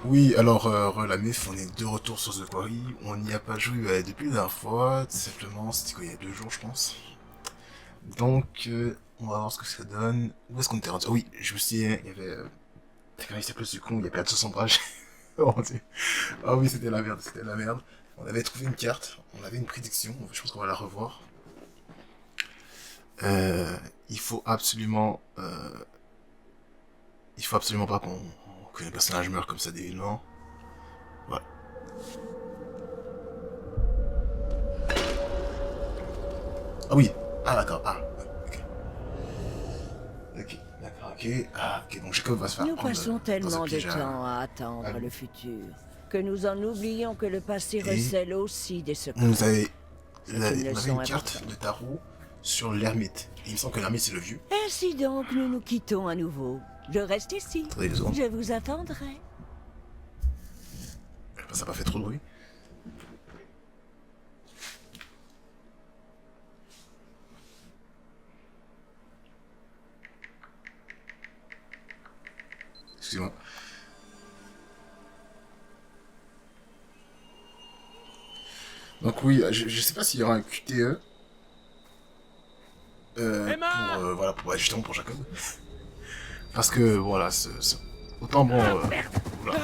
Oui, alors, la MIF, on est de retour sur The Quarry. On n'y a pas joué depuis la dernière fois, tout simplement, c'était quoi, il y a 2 jours, je pense. Donc, on va voir ce que ça donne. Où est-ce qu'on était rendu? Ah oui, je me souviens, il y avait... Comment il s'appelle ce con? Il y a perdu son ombrage. Oh mon dieu. Ah oui, c'était la merde, c'était la merde. On avait trouvé une carte, on avait une prédiction, je pense qu'on va la revoir. Euh, il faut absolument... il faut absolument pas que les personnages meurent comme ça d'événements. Voilà. Ah oui. Ah d'accord. Ah. Ok. Ok. D'accord. Ok. Ah ok. Donc Jacob va se faire Nous prendre passons dans un tellement de piège temps à à attendre loup. le futur que nous en oublions que le passé Et recèle aussi des on nous secrets. avait, C'est une on avait leçon une carte de importante. tarot sur l'ermite. Et il me semble que l'ermite c'est le vieux. Ainsi donc, nous nous quittons à nouveau. Je reste ici. Attendez 2 secondes. Je vous attendrai. Ça n'a pas fait trop de bruit. Excusez-moi. Donc oui, je sais pas s'il y aura un QTE pour Emma! voilà pour justement pour Jacob. Parce que voilà, autant bon. Oula.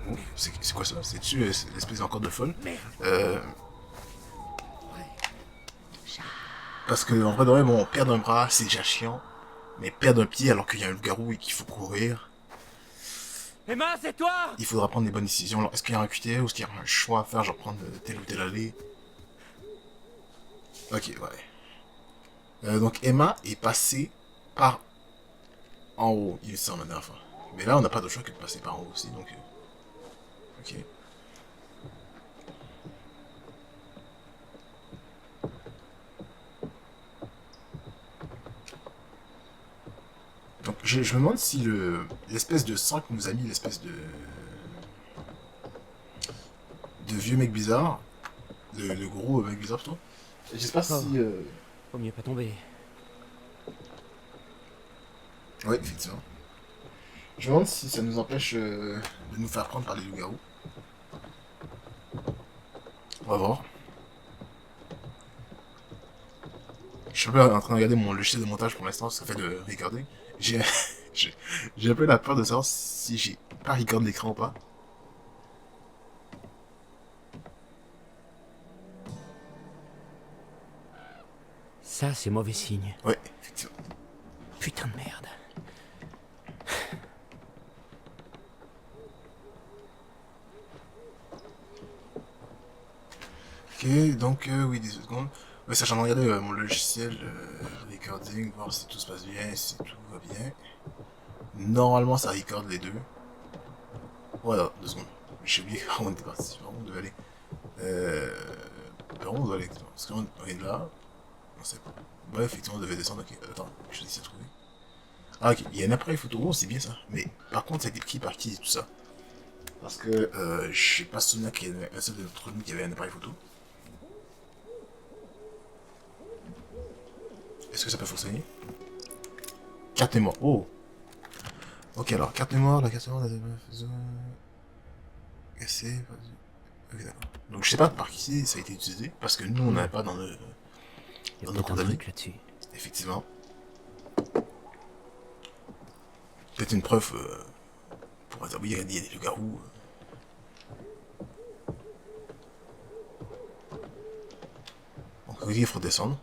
Oh, c'est quoi ça? C'est dessus l'espèce encore de folle. Euh, parce que en vrai de vrai, bon, perdre un bras c'est déjà chiant, mais perdre un pied alors qu'il y a un loup-garou et qu'il faut courir, Emma, c'est toi! il faudra prendre des bonnes décisions. Alors est-ce qu'il y a un QTE ou est-ce qu'il y a un choix à faire, genre prendre telle ou telle allée? Ok, ouais. Donc Emma est passée par en haut, il me semble la dernière fois. Mais là on n'a pas de choix que de passer par en haut aussi, donc ok. Donc je me demande si l'espèce de sang que nous a mis, l'espèce de vieux mec bizarre, le gros mec bizarre plutôt. J'espère Oh, si... faut mieux pas tomber. Ouais, effectivement. Je me demande si ça nous empêche de nous faire prendre par les loups-garous. On va voir. Je suis un peu en train de regarder mon logiciel de montage pour l'instant, ça fait de regarder. J'ai j'ai j'ai un peu la peur de savoir si j'ai pas record l'écran ou pas. Ça, c'est mauvais signe. Ouais, effectivement. Putain de merde. Ok, donc oui, 10 secondes. Ouais, sachant de regarder mon logiciel recording, voir si tout se passe bien, si tout va bien. Normalement, ça record les deux. Voilà, 2 secondes. J'ai oublié par où on était parti, par où on devait aller. Par où on doit aller exactement? Parce qu'on est là. On sait pas. Ouais, effectivement, on devait descendre. Ok, attends, je vais essayer de trouver. Ah, ok, il y a un appareil photo, oh, c'est bien ça. Mais par contre, ça a été pris par qui et tout ça? Parce que je sais pas souvenir qu'il y avait un seul d'entre nous qui avait un appareil photo. Est-ce que ça peut fonctionner? Carte mémoire, oh! Ok, alors, carte mémoire, la carte mémoire, cassée. Ok, d'accord. Donc je sais pas par qui ça a été utilisé, parce que nous on n'avait pas dans, Y a dans nos peut-être un condamnés, truc là-dessus. effectivement. Peut-être une preuve pour dire oui, il y a des loups-garous. Donc oui, il faut descendre.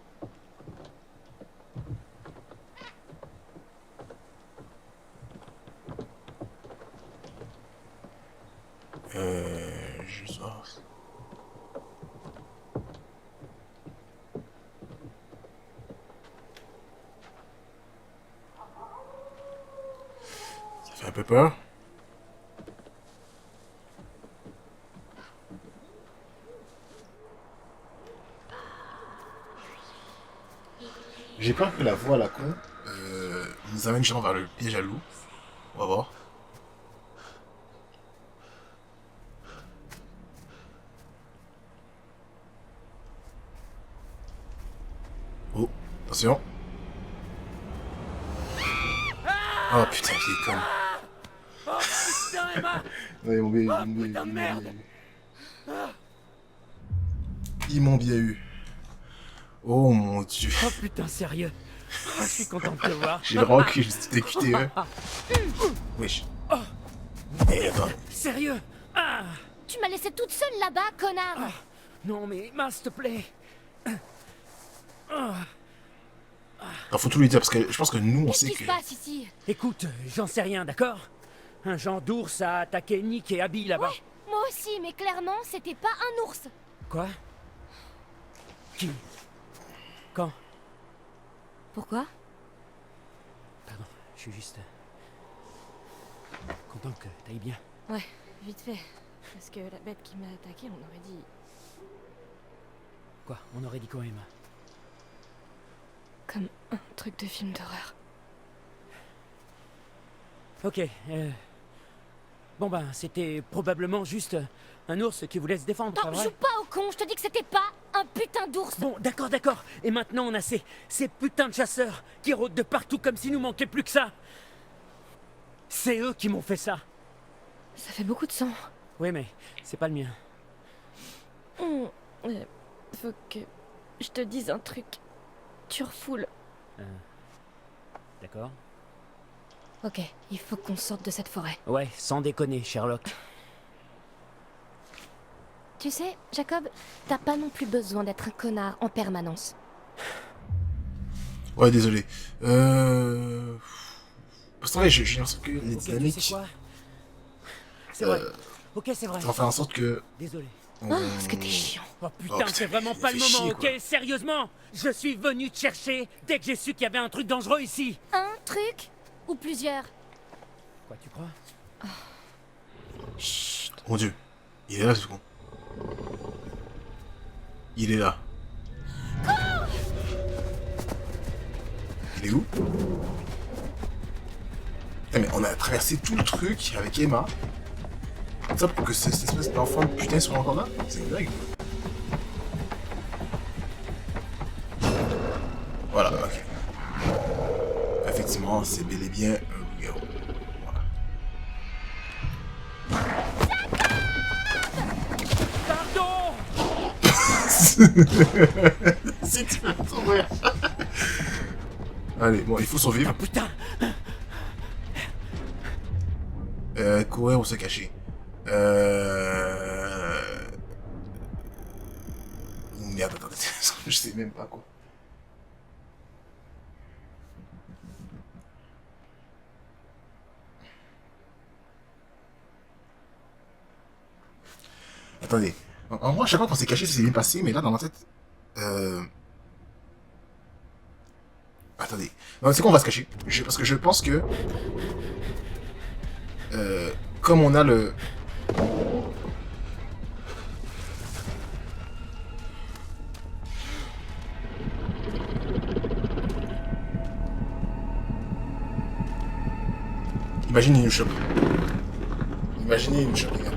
Je sais pas. Ça fait un peu peur. J'ai peur que la voix à la con nous amène justement vers le piège à loup. On va voir. Oh, attention. Oh putain, il est con. putain, Emma! Ouais, ils m'ont bien, Oh, putain de merde. Ils m'ont bien eu. Oh mon dieu. Oh putain, sérieux? Oh, je suis content de te voir. J'ai vraiment cru que c'était QTE. Wesh. Eh, attends. Sérieux? Ah! Tu m'as laissé toute seule là-bas, connard. Non mais Emma, s'il te plaît. Alors, faut tout lui dire parce que je pense que nous on Qu'est-ce sait qui que. se passe ici? Écoute, j'en sais rien, d'accord? Un genre d'ours a attaqué Nick et Abby là-bas. Ouais, moi aussi, mais clairement, c'était pas un ours. Quoi? Qui? Quand? Pourquoi? Pardon, je suis juste... content que t'ailles bien. Ouais, vite fait. Parce que la bête qui m'a attaqué, on aurait dit... Quoi? On aurait dit quoi, Emma? Comme un truc de film d'horreur. Ok, bon ben, c'était probablement juste un ours qui voulait se défendre, pas Non, vrai? joue pas au con, je te dis que c'était pas un putain d'ours. Bon, d'accord, d'accord. Et maintenant, on a ces putains de chasseurs qui rôdent de partout comme s'il nous manquait plus que ça. C'est eux qui m'ont fait ça. Ça fait beaucoup de sang. Oui, mais c'est pas le mien. Faut que je te dise un truc. Tu refoules. D'accord? Ok, il faut qu'on sorte de cette forêt. Ouais, sans déconner, Sherlock. Tu sais, Jacob, t'as pas non plus besoin d'être un connard en permanence. Ouais, désolé. Parce que ouais, j'ai l'impression que les Ok, tu dynamiques. sais quoi? C'est vrai. Ok, c'est vrai. On va faire en sorte que. Désolé. Ah, parce que t'es chiant. Oh putain, putain, c'est vraiment pas le fais moment, chier, ok? quoi. Sérieusement? Je suis venu te chercher dès que j'ai su qu'il y avait un truc dangereux ici. Un truc ou plusieurs? Quoi, tu crois? Chut. Mon dieu. Il est là, ce con. Il est là. Il est où? Putain, mais on a traversé tout le truc avec Emma. Ça pour que cette espèce d'enfant de putain soit encore là? C'est une blague. Voilà, ok. Effectivement, c'est bel et bien un loup-garou. Pardon! Si tu veux t'ouvrir. Allez, bon, il faut survivre. Putain! Courir ou se cacher. Merde, attendez, je sais même pas quoi. Attendez. En vrai, à chaque fois qu'on s'est caché, ça s'est bien passé, mais là, dans ma tête... Attendez. Non, c'est quoi, on va se cacher. Parce que je pense que... comme on a le... Imaginez une chope. Imaginez une chope, les gars.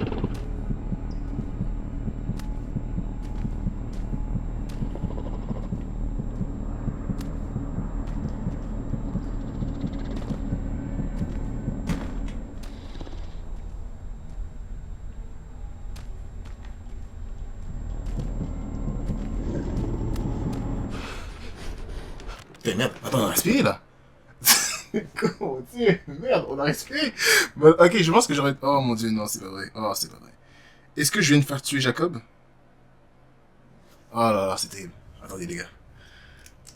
Putain, merde, attends, on a respiré là. Comment dire? Merde, on a respiré. Bah, ok, je pense que j'aurais... Oh mon dieu, non, c'est pas vrai. Oh, c'est pas vrai. Est-ce que je viens de faire tuer Jacob? Oh là là, c'est terrible. Attendez, les gars.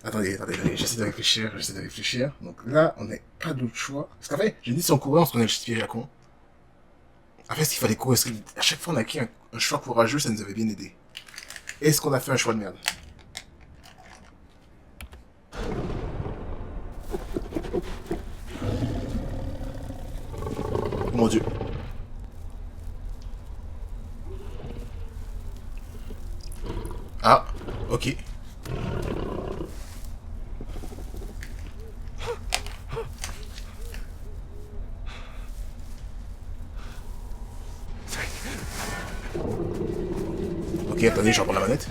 Attendez, j'essaie de réfléchir. Donc là, on n'a pas d'autre choix. Parce qu'en fait, j'ai dit si on courait, on se prenait le piège à con. En fait, ce qu'il fallait courir, parce qu'à chaque fois on a acquis un choix courageux, ça nous avait bien aidé. Est-ce qu'on a fait un choix de merde? Mon dieu. Ah, ok. Ok, attendez, je reprends la manette.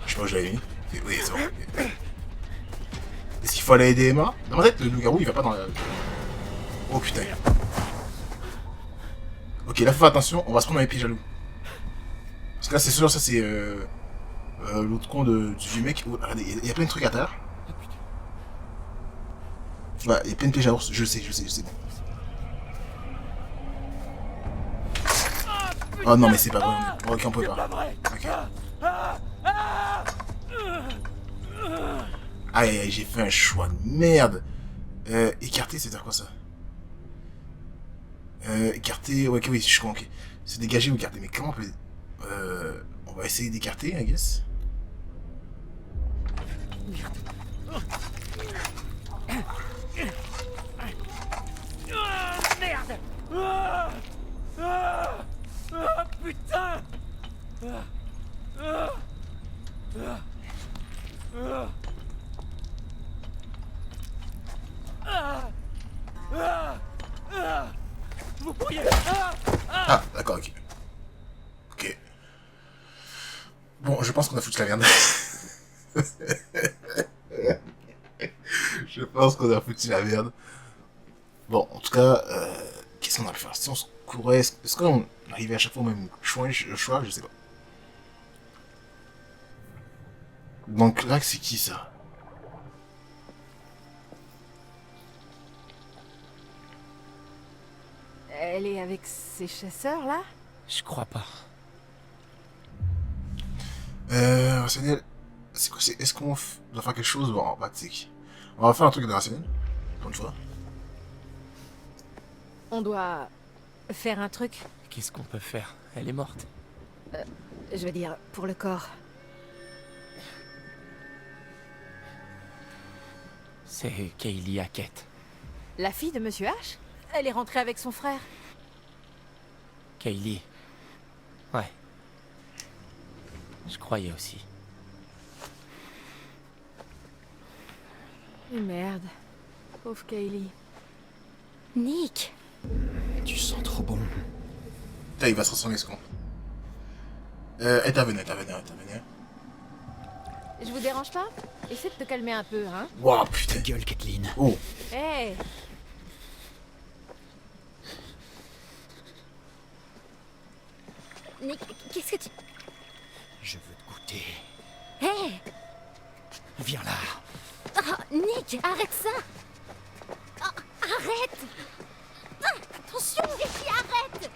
Je sais pas où je l'avais mis. Oui, c'est bon. Ok. Est-ce qu'il faut aller aider Emma? Dans ma tête, le loup-garou, il va pas dans la... Oh putain. Ok, là, faut faire attention, on va se prendre dans les pieds jaloux. Parce que là, c'est sûr, ça, c'est l'autre con du vieux mec. Oh, regardez, il y a plein de trucs à terre. Ouais, il y a plein de pièges à ours, je sais, bon. Oh non, mais c'est pas vrai. Ok, on peut pas. Ok. Aïe, aïe, j'ai fait un choix de merde. Écarter, c'est-à-dire quoi ça? Écarter, ouais, ok, oui, je comprends, ok. C'est dégager ou écarter, mais comment on peut... on va essayer d'écarter, I guess. Merde. Putain. Vous pourriez... Ah, d'accord, ok. Ok. Bon, je pense qu'on a foutu la merde. Je pense qu'on a foutu la merde. Bon, en tout cas, qu'est-ce qu'on a pu faire? Si on se courait, est-ce qu'on arrivait à chaque fois au même choix, je sais pas. Donc là, c'est qui ça? Elle est avec ses chasseurs, là? Je crois pas. Rationnel, c'est quoi? Est-ce qu'on doit faire quelque chose? Bon, bah, on va faire un truc de rationnel, pour une fois. On doit faire un truc. Qu'est-ce qu'on peut faire? Elle est morte. Je veux dire, pour le corps. C'est Kaylee Hackett. La fille de Monsieur H? Elle est rentrée avec son frère. Kaylee. Ouais. Je croyais aussi. Merde. Pauvre Kaylee. Nick. Tu sens trop bon. Putain, il va se transformer ce con. Intervenez. Je vous dérange pas? Essaie de te calmer un peu, hein? Waouh, putain. Gueule, Kathleen. Oh, Hé! Nick, qu'est-ce que tu... Je veux te goûter. Hé Viens là. Nick, arrête ça. Arrête. Attention, Nick, arrête.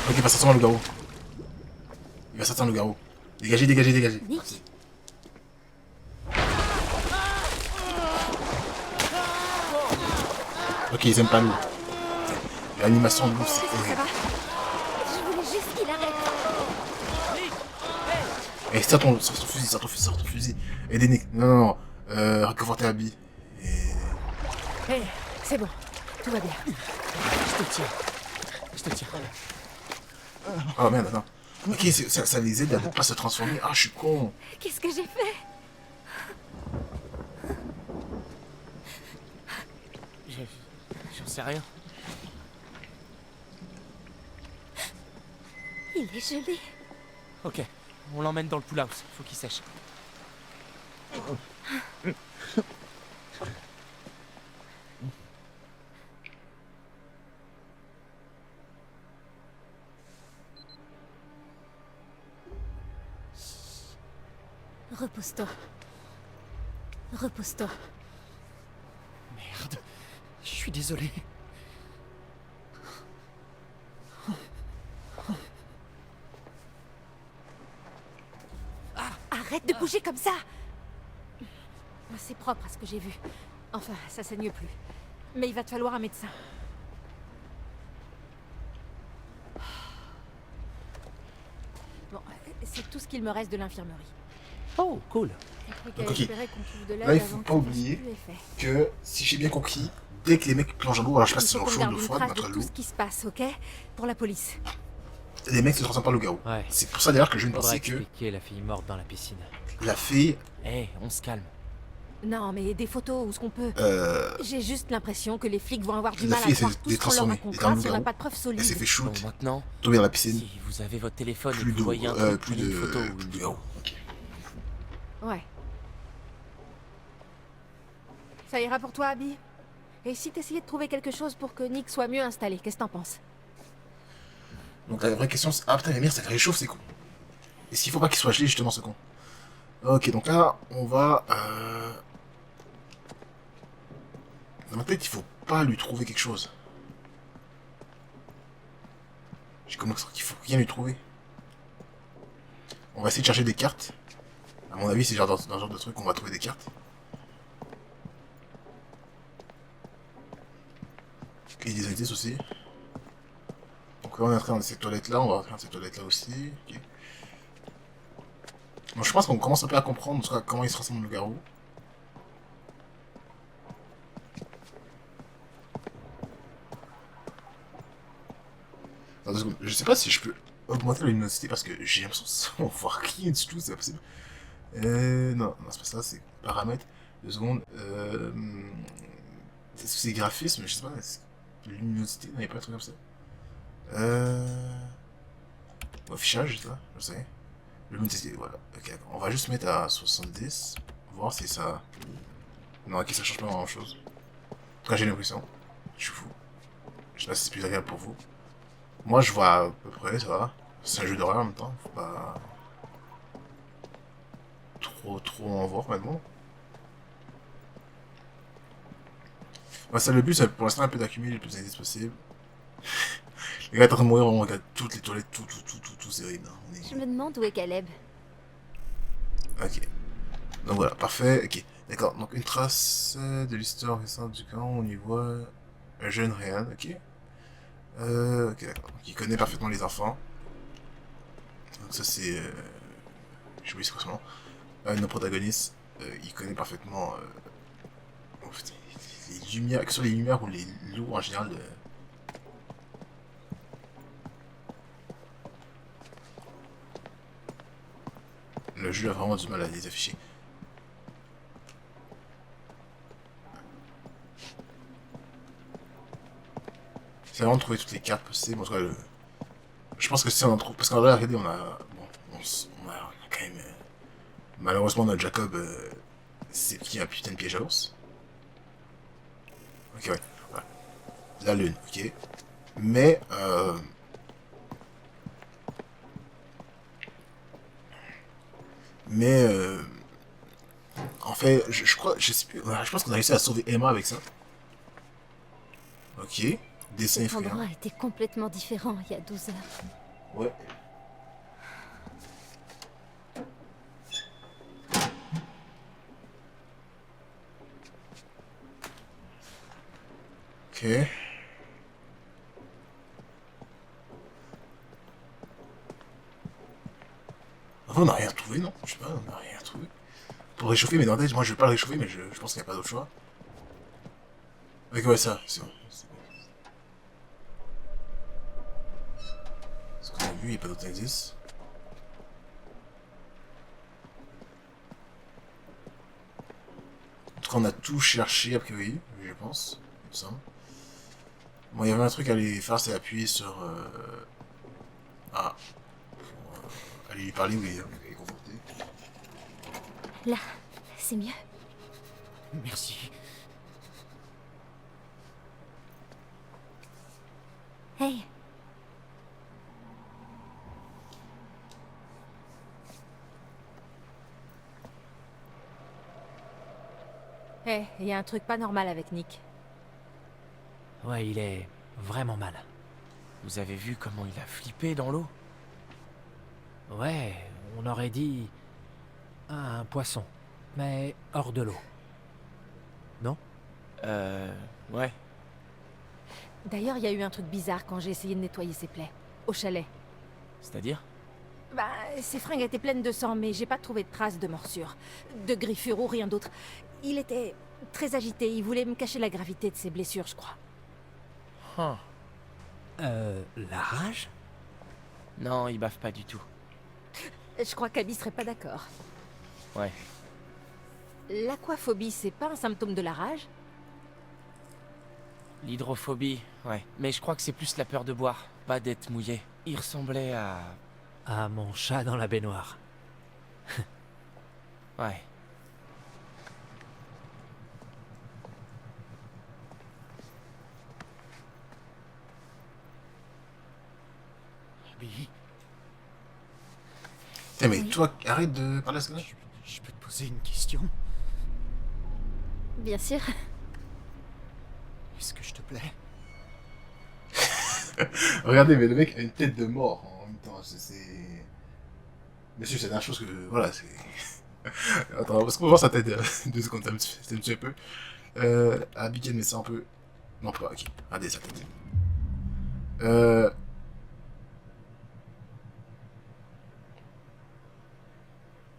ok, il va sortir un loup-garou. Il va sortir un loup-garou. Dégagez. Nick. Ok, ils aiment pas l'eau. L'animation de l'eau, c'est Ça horrible. va? Je voulais juste qu'il arrête. Eh, sors ton fusil. Aidez Nick. Non. Réconfortez Abby. Et... Hé, c'est bon. Tout va bien. Je te tiens. Oh merde, attends. Ok, ça les aide à ne pas se transformer. Ah, je suis con. Qu'est-ce que j'ai fait? J'en sais rien. Il est gelé. Ok, on l'emmène dans le pool house. Faut qu'il sèche. Repose-toi. Repose-toi. Merde. Je suis désolé. Arrête de bouger comme ça! C'est propre à ce que j'ai vu. Enfin, ça saigne plus. Mais il va te falloir un médecin. Bon, c'est tout ce qu'il me reste de l'infirmerie. Oh, cool. Il n'y a plus qu'à Donc, ok. espérer qu'on trouve de l'aide Là, il faut avant pas que ça fasse oublier plus effet. que, si j'ai bien compris, dès que les mecs plongent dans l'eau, alors je sais pas Il si c'est faut dans qu'on chaud garde ou une froid, trace notre de tout l'eau, ce qui se passe, ok? Pour la police. les mecs se transforment par loup-garou. Ouais. C'est pour ça d'ailleurs que je viens de Faudrait penser que expliquer la fille morte dans la piscine. la fille, Hé, on se calme. Non, mais des photos ou ce qu'on peut. J'ai juste l'impression que les flics vont avoir du La mal fille à croire s'est tout ce qu'on leur détransformée. Elle était un racontera si on n'a loup-garou. pas de preuves solides. elle s'est fait Bon, shoot, maintenant, tombée dans la piscine, si vous avez votre téléphone et plus que vous d'eau, voyez un truc, plus prenez une photo de ou une loup-garou. Ok. Ouais. Ça ira pour toi, Abby? Et si t'essayais de trouver quelque chose pour que Nick soit mieux installé, qu'est-ce que t'en penses? Donc la vraie question c'est... Ah putain, la mire, ça réchauffe, c'est con. Est-ce qu'il faut pas qu'il soit gelé, justement, ce con? Ok, donc là, on va... Dans ma tête, il faut pas lui trouver quelque chose. J'ai commencé qu'il faut rien lui trouver. On va essayer de chercher des cartes. À mon avis, c'est genre dans ce genre de truc qu'on va trouver des cartes. Et des indices aussi. Donc là, on est entré dans cette toilette-là, on va rentrer dans cette toilette-là aussi. Okay. Donc je pense qu'on commence un peu à comprendre en tout cas, comment il se ressemble le garou. Attends 2 secondes. Je sais pas si je peux augmenter la luminosité parce que j'ai l'impression qu'on voit rien du tout, c'est pas possible. Non, non c'est pas ça, c'est paramètres. 2 secondes. Est-ce que c'est graphisme? Je sais pas. Luminosité, non, il n'y a pas un truc comme ça. Affichage, je sais pas, je sais. Luminosité, voilà. Ok, on va juste mettre à 70. Voir si ça. Non, ok, ça change pas grand chose. En tout cas, j'ai l'impression. Je suis fou. Je sais pas si c'est plus agréable pour vous. Moi, je vois à peu près, ça va. C'est un jeu d'horreur en même temps. Faut pas. Trop en voir maintenant. Ouais, ça, le but, c'est pour l'instant un peu d'accumuler le plus d'indices possible. Les gars, est en train de mourir, on regarde toutes les toilettes, tout, c'est horrible. Hein. Je me demande où est Caleb. Ok. Donc voilà, parfait. Ok, d'accord. Donc une trace de l'histoire récente du camp, on y voit un jeune Ryan, ok. Ok, d'accord. Donc il connaît parfaitement les enfants. Donc ça c'est... je sais pas son nom. Nos protagonistes, il connaît parfaitement... en fait, les lumières, que ce soit les lumières ou les loups en général... le jeu a vraiment du mal à les afficher. C'est vraiment de trouver toutes les cartes possibles. En tout cas, je pense que si on en trouve... Parce qu'en vrai, regardez, on a... Bon, on a quand même... malheureusement, notre Jacob... c'est qui un putain de piège à l'ours. Ok, ouais. Voilà. La lune, ok. Mais... Mais... en fait, je crois... Je sais plus... Je pense qu'on a réussi à sauver Emma avec ça. Ok. Dessin Cet effrayant. endroit était complètement différent il y a 12 heures. Ouais. Ok. Enfin, on n'a rien trouvé, non? Je sais pas, on n'a rien trouvé. Pour réchauffer, mais dans la tête, moi je vais pas le réchauffer, mais je pense qu'il n'y a pas d'autre choix. Ok, ouais, ça, c'est bon. Ce qu'on a vu, il n'y a pas d'autres indices. En tout cas, on a tout cherché, a priori, je pense. Il me semble. Bon, il y avait un truc à aller faire, c'est appuyer sur... Ah. Pour aller lui parler où il est conforté. Là, c'est mieux. Merci. Hey, Hé, il y a un truc pas normal avec Nick. Ouais, il est vraiment mal. Vous avez vu comment il a flippé dans l'eau? Ouais, on aurait dit un poisson, mais hors de l'eau. Non? Ouais. D'ailleurs, il y a eu un truc bizarre quand j'ai essayé de nettoyer ses plaies. Au chalet. C'est-à-dire? Bah, ses fringues étaient pleines de sang, mais j'ai pas trouvé de traces de morsure, de griffure ou rien d'autre. Il était très agité, il voulait me cacher la gravité de ses blessures, je crois. Huh. La rage? Non, il baffe pas du tout. Je crois qu'Abby serait pas d'accord. Ouais. L'aquaphobie, c'est pas un symptôme de la rage? L'hydrophobie, ouais. Mais je crois que c'est plus la peur de boire, pas d'être mouillé. Il ressemblait à... Ah, mon chat dans la baignoire. Ouais. Abby, Tiens, mais Oui. toi, arrête de parler à ce gars-là. je peux te poser une question? Bien sûr. Est-ce que je te plais? Regardez, mais le mec a une tête de mort en même temps. Monsieur, c'est la chose que. Voilà, c'est. Attends, parce qu'on va voir sa tête 2 secondes, ça me tue un peu. Abigail, mais c'est un peu. Non, pas, ok. Regardez sa tête.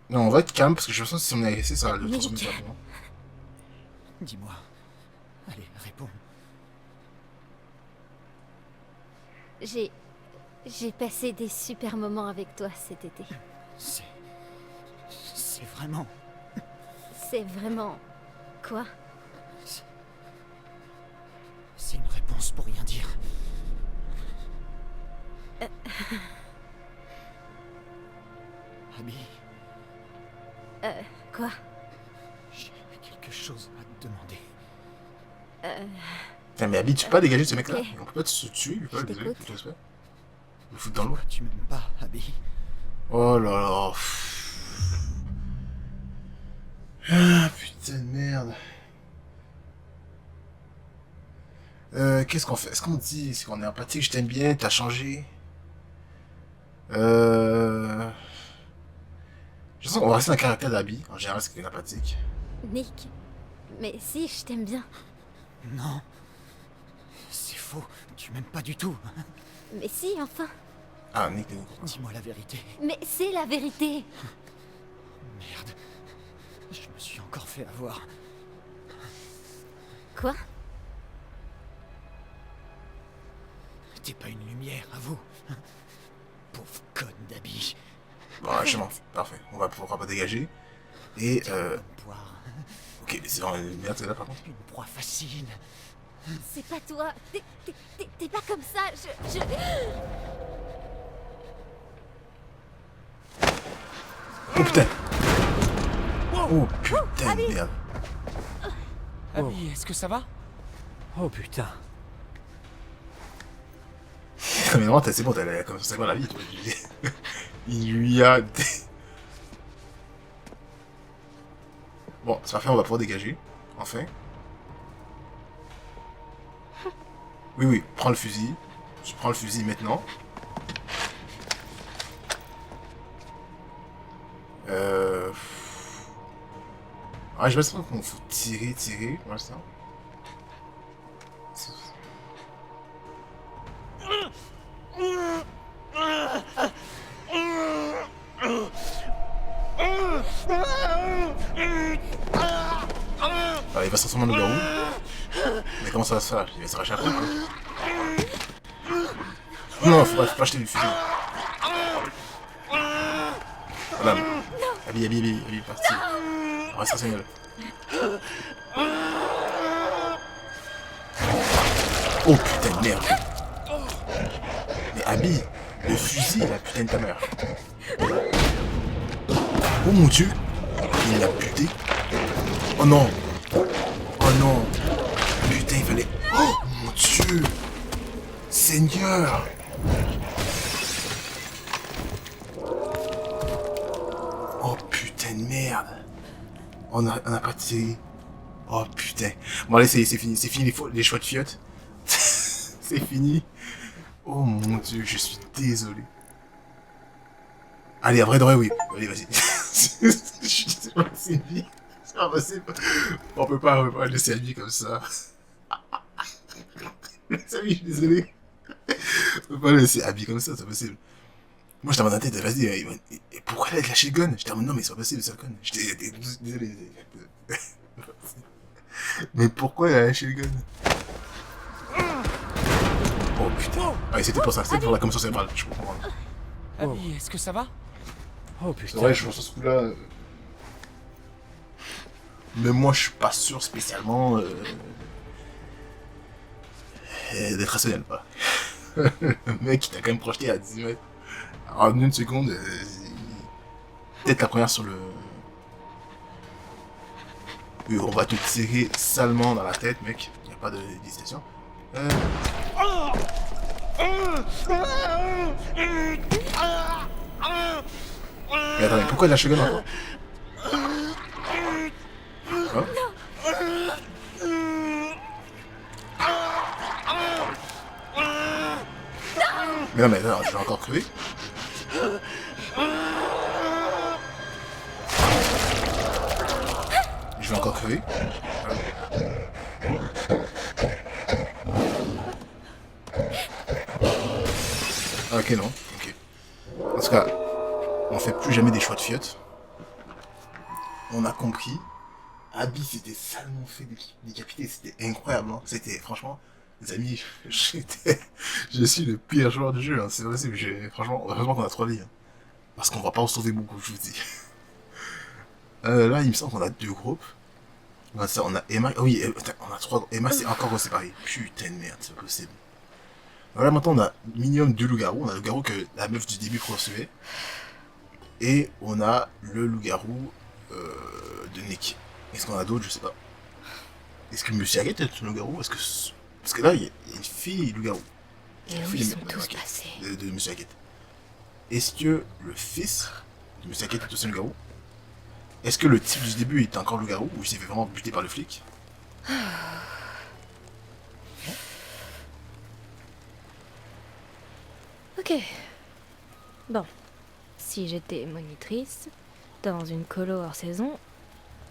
Non, on va être calme parce que je sens que si on est agressé, ça va le transformer Nick. rapidement. Dis-moi. Allez, réponds. J'ai passé des super moments avec toi cet été. C'est vraiment... C'est vraiment... Quoi? C'est une réponse pour rien dire. Abby, Quoi? j'ai quelque chose à te demander. Putain, mais Abby, tu peux pas dégager ce mec-là. Ok. On peut pas se tuer, il peut pas, Je désolé, t'écoute. tout respect. Me foutre dans l'eau. Pourquoi tu m'aimes pas, Abby? Oh là là. Ah, putain de merde. Qu'est-ce qu'on fait? Est-ce qu'on dit? C'est qu'on est empathique, je t'aime bien, t'as changé? Je sens qu'on va rester dans le caractère d'Abby. En général, c'est qu'il est empathique. Nick. Mais si, je t'aime bien. Non. C'est faux. Tu m'aimes pas du tout. Mais si, enfin. Ah, Nick, Dis-moi la vérité. Mais c'est la vérité. Merde. Je me suis encore fait avoir. Quoi? T'es pas une lumière, à vous. Pauvre conne d'Abby. Bon, justement, parfait. On va pouvoir pas dégager. Et Une poire. ok, c'est vraiment une merde, là par contre. Une proie facile. C'est pas toi. T'es pas comme ça. Je... Oh putain! Oh putain de merde! Abby, est-ce que ça va? Oh putain. Mais vraiment, c'est bon, t'as comme ça, c'est quoi la vie, toi? Il lui a. Bon, c'est parfait, on va pouvoir dégager. Enfin. Oui, oui, prends le fusil. Je prends le fusil maintenant. Ah, je me sens qu'on faut tirer, pour l'instant. Ah, il va se transformer en loup-garou. Mais comment ça va se faire? Il va s'arracher après, quoi. Non, faut pas acheter du fusil. Voilà. Abby, parti. Reste rationnel. Oh putain de merde. Mais Abby, le fusil, la putain de ta mère. Oh mon dieu. Il l'a buté. Oh non. Oh non. Putain, il fallait... Oh mon dieu. Seigneur. Oh putain de merde. On a pas tiré. Oh putain. Bon allez, c'est fini. C'est fini les choix de fiottes. C'est fini. Oh mon dieu, je suis désolé. Allez, à vrai de vrai, oui. Allez, vas-y. C'est pas possible. C'est pas possible. On peut pas laisser Abby comme ça. Les amis, je suis désolé. On peut pas laisser Abby comme ça, c'est pas possible. Moi, j'étais dans ma tête, vas-y, et pourquoi elle a lâché le gun? J'étais en mode, non, mais c'est pas possible, c'est le gun. J'étais désolé. Mais pourquoi elle a lâché le gun? Oh putain. Ah, c'était pour ça, c'était pour la commotion cérébrale, je comprends. Abby, est-ce que ça va? Oh C'est putain. vrai, je pense à ce coup-là. Mais moi, je suis pas sûr spécialement d'être rationnel, quoi. Le mec, il t'a quand même projeté à 10 mètres. En une seconde, peut-être la première sur le... Oui, on va te tirer salement dans la tête, mec. Il n'y a pas d'hésitation. Mais attends, mais pourquoi il a shotgun encore? Hein? Mais non, mais attends, je vais encore crever. Je vais encore crever. Ah, ok, non. Ok. En tout cas, on fait plus jamais des choix de fiottes. On a compris. Abby s'était salement fait décapiter. C'était incroyable. Hein. C'était, franchement, les amis, je suis le pire joueur du jeu. Hein. C'est possible. Franchement, heureusement qu'on a 3 vies. Hein. Parce qu'on va pas en sauver beaucoup, je vous dis. Là, il me semble qu'on a 2 groupes. On a Emma. Oh oui, on a 3. Emma, c'est encore séparé. Putain de merde, c'est pas possible. Voilà, maintenant on a minimum 2 loups-garous. On a le loup-garou que la meuf du début poursuivait. Et on a le loup-garou de Nick. Est-ce qu'on a d'autres? Je sais pas. Est-ce que Monsieur Haggett est un loup-garou? Est-ce que. Parce que là, il y a une fille loup-garou. Et où ils sont tous passés? De Monsieur Haggett. Est-ce que le fils de Monsieur Haggett est aussi un loup-garou? Est-ce que le type du début est encore loup-garou ou il s'est fait vraiment buter par le flic? Ok. Bon. Si j'étais monitrice, dans une colo hors saison,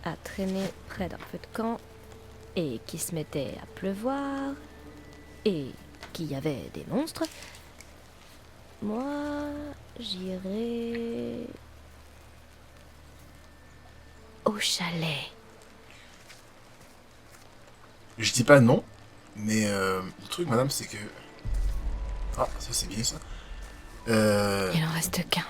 à traîner près d'un feu de camp, et qui se mettait à pleuvoir, et qu'il y avait des monstres, moi, j'irais au chalet. Je dis pas non, mais le truc, madame, c'est que... Ah, ça c'est bien ça. Il en reste qu'un.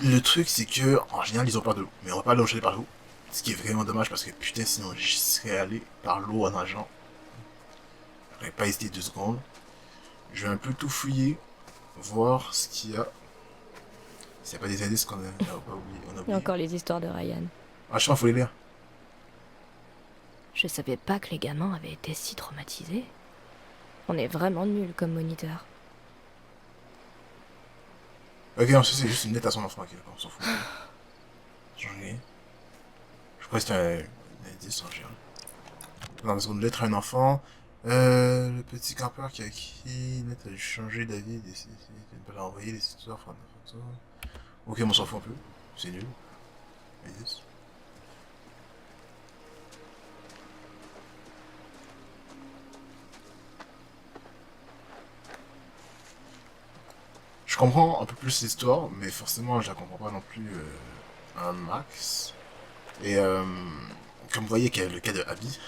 Le truc, c'est que, en général, ils ont peur de l'eau. Mais on va pas aller au chalet par l'eau. Ce qui est vraiment dommage parce que, putain, sinon, j'y serais allé par l'eau en nageant. J'aurais pas hésité 2 secondes. Je vais un peu tout fouiller, voir ce qu'il y a. S'il n'y a pas des indices qu'on a pas oublié. On a Il y a oublié. encore les histoires de Ryan. Ah, je crois qu'il faut les lire. Je savais pas que les gamins avaient été si traumatisés. On est vraiment nuls comme moniteur. Ok, non, ça c'est juste une lettre à son enfant, ok, d'accord, on s'en fout. J'en ai. Je crois que c'était un indice en général. Dans la seconde lettre à un enfant. Le petit campeur qui a écrit une lettre a dû changer d'avis, décidé de ne pas la renvoyer, les histoires, enfin, des photos. Ok, on s'en fout un peu. C'est nul. Indice. Je comprends un peu plus l'histoire, mais forcément je la comprends pas non plus un max. Et comme vous voyez qu'il y a le cas de Abby,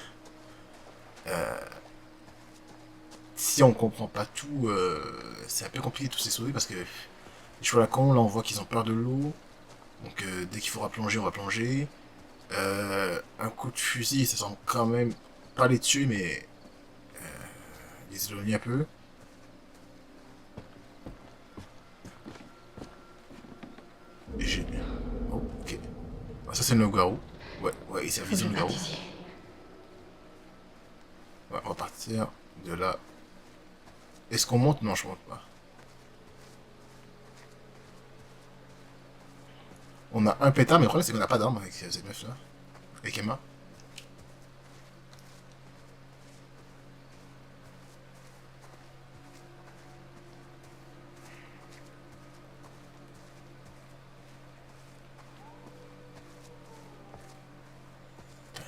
si on comprend pas tout, c'est un peu compliqué de tous les sauver parce que les choix à la con, là on voit qu'ils ont peur de l'eau. Donc dès qu'il faudra plonger, on va plonger. Un coup de fusil, ça semble quand même pas les tuer, mais les éloigner un peu. Et j'ai... Oh, ok. Ah, ça c'est le loup-garou. Ouais, il s'est avisé le loup-garou. Ouais, on va partir de là. Est-ce qu'on monte? Non, je monte pas. On a un pétard, mais le problème c'est qu'on n'a pas d'arme avec cette meuf là. Avec Emma.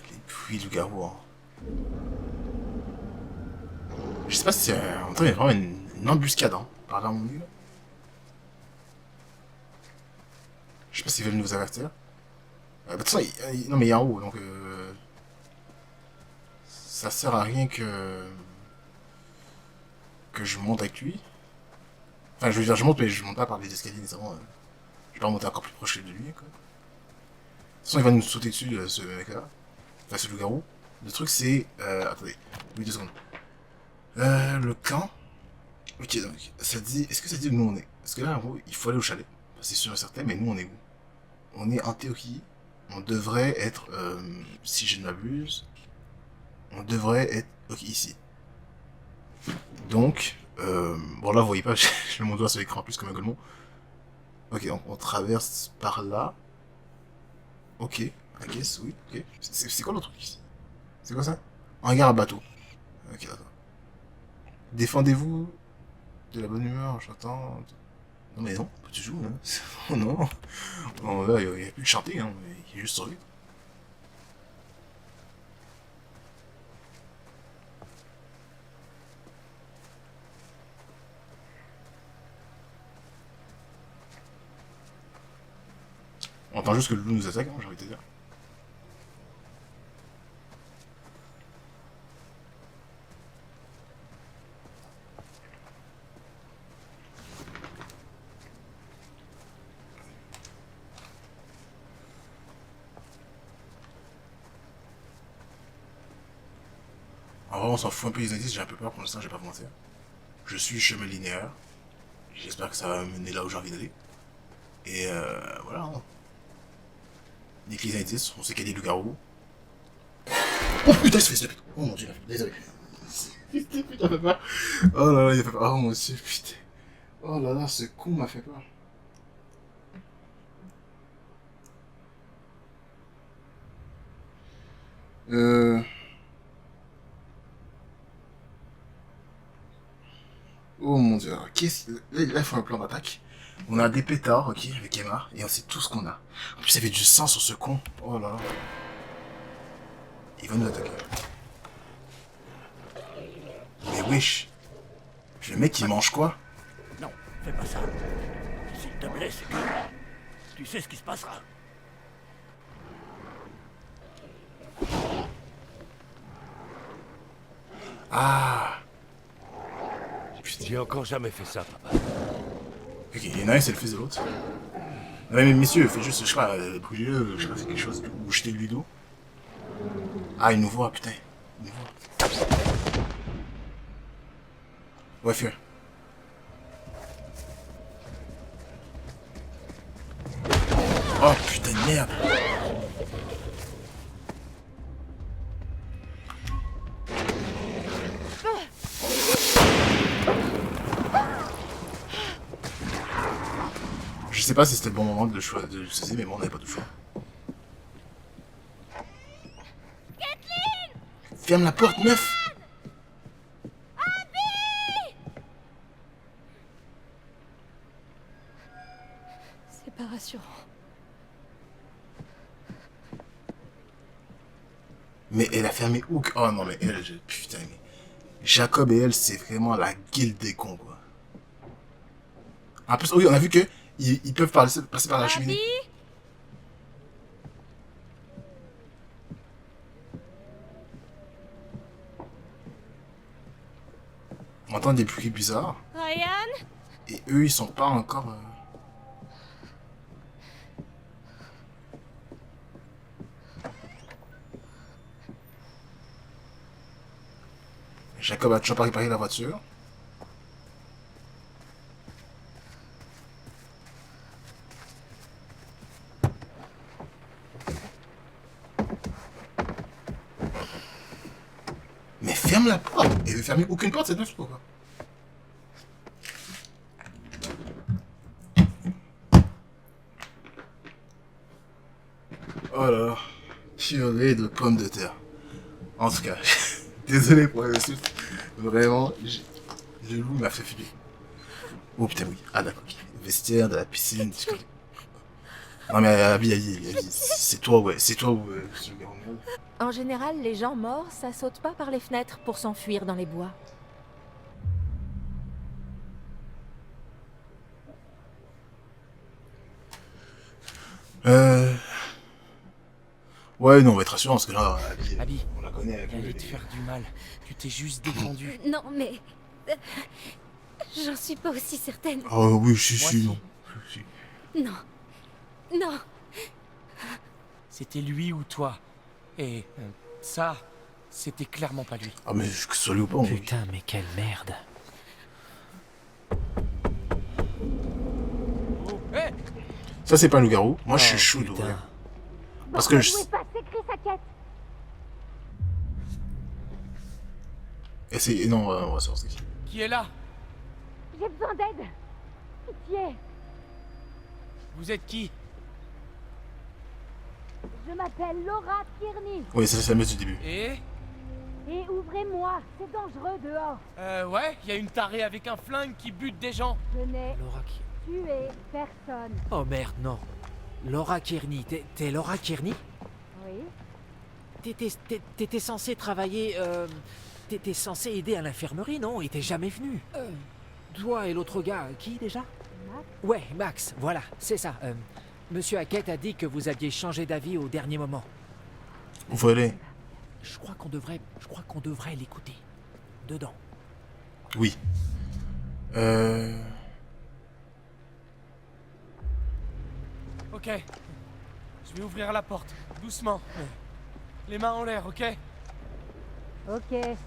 Les bruits du loup-garou. Hein. Je sais pas si en même temps il y a vraiment une embuscade hein, par là mon dieu. Je sais pas s'ils veulent nous avertir. Bah, de toute façon, non mais il est en haut, donc ça sert à rien que je monte avec lui. Enfin, je veux dire, je monte, mais je monte pas par les escaliers nécessairement. Je vais pas monter encore plus proche de lui, quoi. De toute façon, il va nous sauter dessus, ce mec-là. Enfin, ce loup-garou. Le truc, c'est... attendez, oui, 2 secondes. Le camp. Ok, donc, ça dit... Est-ce que ça dit où nous on est? Parce que là, en gros, il faut aller au chalet. C'est sûr et certain, mais nous, on est où? On est en théorie. On devrait être, si je ne m'abuse, On devrait être... Ok, ici. Donc, bon là vous voyez pas, j'ai mon doigt sur l'écran en plus comme un golemon. Ok, on traverse par là. Ok, I guess, oui, ok. C'est quoi l'autre truc ici? C'est quoi ça? Un gare à bateau. Ok, d'accord. Défendez-vous de la bonne humeur, j'entends. Non mais non, pas du tout, hein. Oh non. Bon, là, il n'y a plus de chanter, hein. Il est juste survécu. On entend juste que le loup nous attaque, hein, j'ai envie de te dire. En vrai, on s'en fout un peu des indices, j'ai un peu peur pour l'instant, je vais pas vous mentir. Je suis chemin linéaire. J'espère que ça va me mener là où j'ai envie d'aller. Et voilà. Hein. Nique les indices, on sait qu'il y a des loups-garous. Oh putain, il se fait snapper. Oh mon dieu, désolé. Putain, il a fait peur. Oh là là, il a fait peur. Oh mon dieu, putain. Oh là là, ce con m'a fait peur. Oh mon dieu, alors, qu'est-ce... Là, il faut un plan d'attaque. On a des pétards, ok, avec Emma, et on sait tout ce qu'on a. En plus, il y avait du sang sur ce con. Oh là là. Il va nous attaquer. Mais wesh. Le mec, il mange quoi? Non, fais pas ça. S'il te blesse, c'est que... Tu sais ce qui se passera. Ah. J'ai encore jamais fait ça, papa. Ok, il y en a un, c'est le fils de l'autre. Ouais, mais messieurs, faites juste, je sais pas, brûler, je sais pas, c'est quelque chose, ou jeter de l'huile d'eau. Ah, il nous voit, putain. Il nous voit. Ouais, fais. Oh putain de merde. Je sais pas si c'était le bon moment de le saisir, mais bon, on n'avait pas de choix. Ferme la porte, meuf! C'est pas rassurant. Mais elle a fermé où? Oh non, mais elle, putain, mais... Jacob et elle, c'est vraiment la guilde des cons, quoi. En plus, oui, on a vu que ils peuvent passer par la cheminée. On entend des bruits bizarres. Ryan? Et eux, ils sont pas encore... Jacob a toujours pas réparé la voiture. Mais ferme la porte. Elle veut fermer aucune porte, cette meuf, pourquoi? Oh là là. Purée de pommes de terre. En tout cas, désolé pour les insultes. Vraiment, le loup m'a fait flipper. Oh putain, oui. Ah d'accord. Vestiaire, de la piscine. Non mais Abby, c'est toi, ouais. C'est toi ou monsieur le garçon. En général, les gens morts, ça saute pas par les fenêtres pour s'enfuir dans les bois. Ouais, non, on va être rassurant parce que là, Abby, on la connaît. il allait te faire du mal. Tu t'es juste défendu. Non, mais... J'en suis pas aussi certaine. Oh oui, si, Moi, si, si. non. Si. Non. Non. C'était lui ou toi. Et ça, c'était clairement pas lui. Ah mais que ce soit lui ou pas, on... Putain, mais quelle merde. Hé! Ça c'est pas un loup-garou. Moi je suis Oh, chaud putain. d'ouvrir. Parce que je... Essayez, non, on va savoir ce que c'est. Qui est là? J'ai besoin d'aide. Pitié. Vous êtes qui? Je m'appelle Laura Tierney. Oui, c'est la fameuse du début. Et ouvrez-moi, c'est dangereux dehors. ouais, il y a une tarée avec un flingue qui bute des gens. Je n'ai Laura qui... tué personne. Oh merde, non. Laura Kearney. T'es Laura Kearney? Oui. T'étais censé travailler... T'étais censé aider à l'infirmerie, non? Et t'es jamais venu. Toi et l'autre gars, qui déjà? Max. Ouais, Max, voilà, c'est ça. Monsieur Hackett a dit que vous aviez changé d'avis au dernier moment. Où faut aller? Je crois qu'on devrait l'écouter. Dedans. Oui. Ok. Je vais ouvrir la porte, doucement. Les mains en l'air, ok? Ok.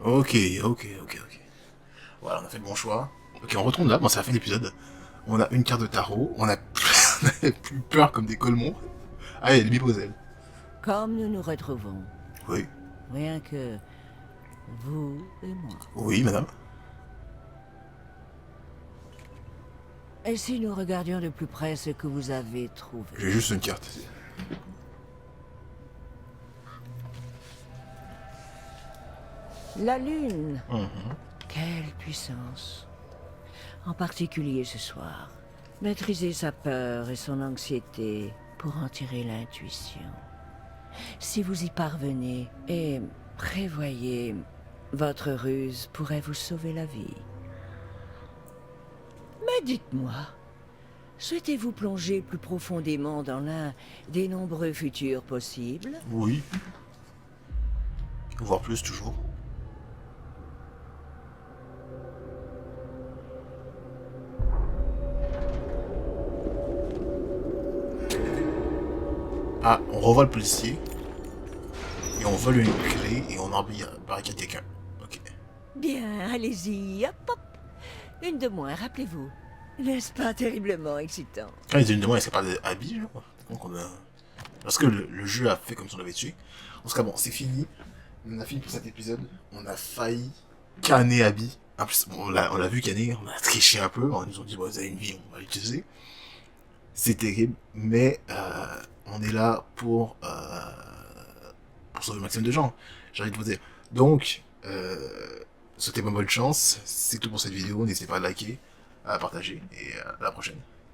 Ok. Voilà, on a fait le bon choix. Ok, on retourne là, bon, c'est la fin de l'épisode. On a une carte de tarot, on a plus peur comme des colmons. Allez, le Bibozel. Comme nous nous retrouvons, Oui. rien que vous et moi. Oui, madame. Et si nous regardions de plus près ce que vous avez trouvé? J'ai juste une carte. La lune. Mhm. Quelle puissance. En particulier ce soir. Maîtriser sa peur et son anxiété pour en tirer l'intuition. Si vous y parvenez et prévoyez, votre ruse pourrait vous sauver la vie. Mais dites-moi, souhaitez-vous plonger plus profondément dans l'un des nombreux futurs possibles? Oui. Voire plus, toujours. Ah, on revoit le policier. Et on vole une clé et on barricade quelqu'un. Ok. Bien, allez-y, hop hop. Une de moins, rappelez-vous. N'est-ce pas terriblement excitant? Quand il dit une de moins, c'est pas d'habit, je crois. Donc on a... Parce que le jeu a fait comme si on l'avait tué. En tout cas, bon, c'est fini. On a fini pour cet épisode. On a failli canner Abby. En plus, bon, on l'a vu canner, on a triché un peu. Ils nous ont dit, bon, vous avez une vie, on va l'utiliser. C'est terrible, mais on est là pour sauver le maximum de gens. J'ai envie de vous dire. Donc, souhaitez-moi bonne chance. C'est tout pour cette vidéo. N'hésitez pas à liker, à partager et à la prochaine.